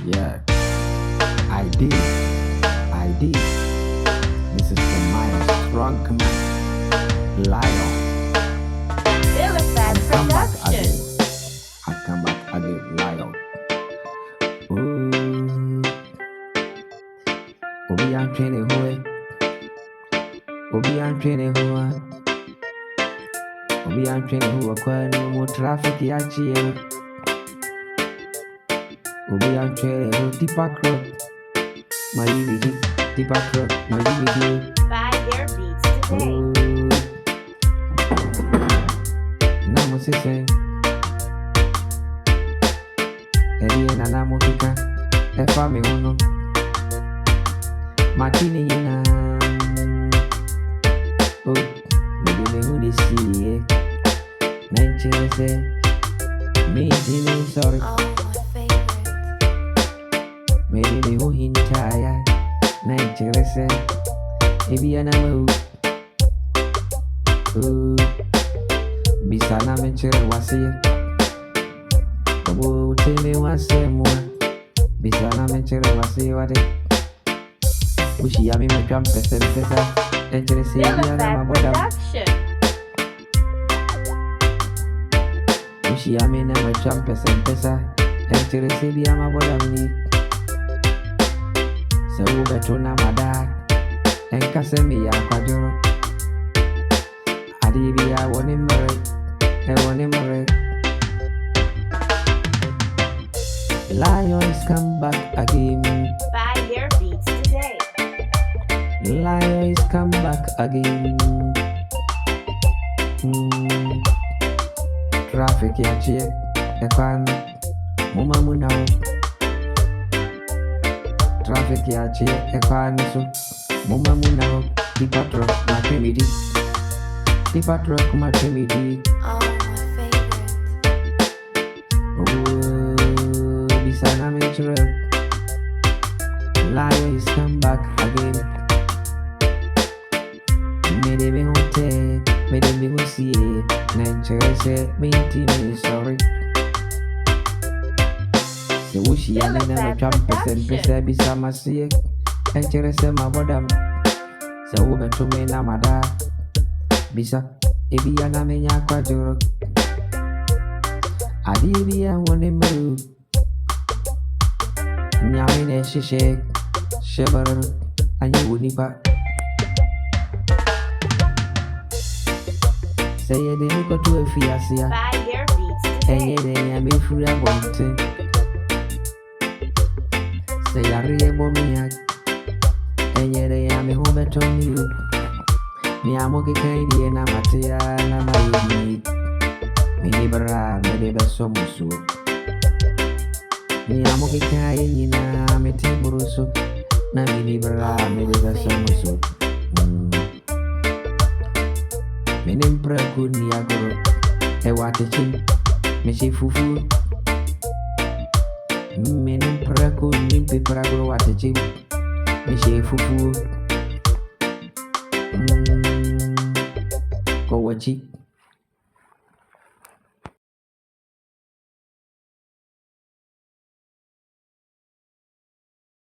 Yeah, I did. I did. This is from my strong command. Lion. Philippat I come back again. Production. I come back again. Lion. Ooh. Obi I'm training who Obi I'm training who Obi I'm training who no more traffic yachi. Obi I'm training who deeper crop. My deeper crop. My Buy their beats today. Ooh. Namo sise. Eddie and Anamo Kika. Efa me uno. Martini yina. Oh, maybe me who they see it. Mention say. Me sorry. Oh, my favorite. Maybe me who hintaya. Mention say. Ebi anamo. Oh. Bisana menchere wasiye. Kabo utele wase mwa. Bisana menchere wasiye wade. Ushi yami mejam pesa. Enchere siya na Philippat maboda. Production. Ushi yami na mejam pesa. Enchere siya maboda mni. Se ube tuna mada. Enkase mi ya kwa joro. Adibi ya wone mere. Lions come back again. Buy their beats today. Lions come back again. Traffic ya chie. Ekwan. Muma munao. Traffic ya chie. Ekwan so. Muma munao. Dipatro. Matemidi. Dipatro kumatemidi. Oh, my favorite. Oh, bisana menchere. Lions come back again. Made me hote, made me go see it. Nanchere say, me sorry. Se wushi ya me na me pesa bisa masiye. Nanchere say my bodam. Se ube to me na mada. Bisa, ebi ya na me nya kwa joro. Adibi ya wone meru. Nyame ne shishe. Shebaru. Anyi wunipa. Say ye de go to a fiasia. Buy their beats Enye today. de ya me free abonte. Say ya rie bo mi ya. Enye de ya me ho beto mi u. Mi amo ke kai di na matia na mai. Mi ni bra me de beso musu. Mi amo ke kai ni na me timburusu. Na mi ni bra me de beso musu. Menem praku ni agoro. E wate chin. Me she fufu. Menem praku ni pe pragoro wate chin. Me she fufu. Go wachi.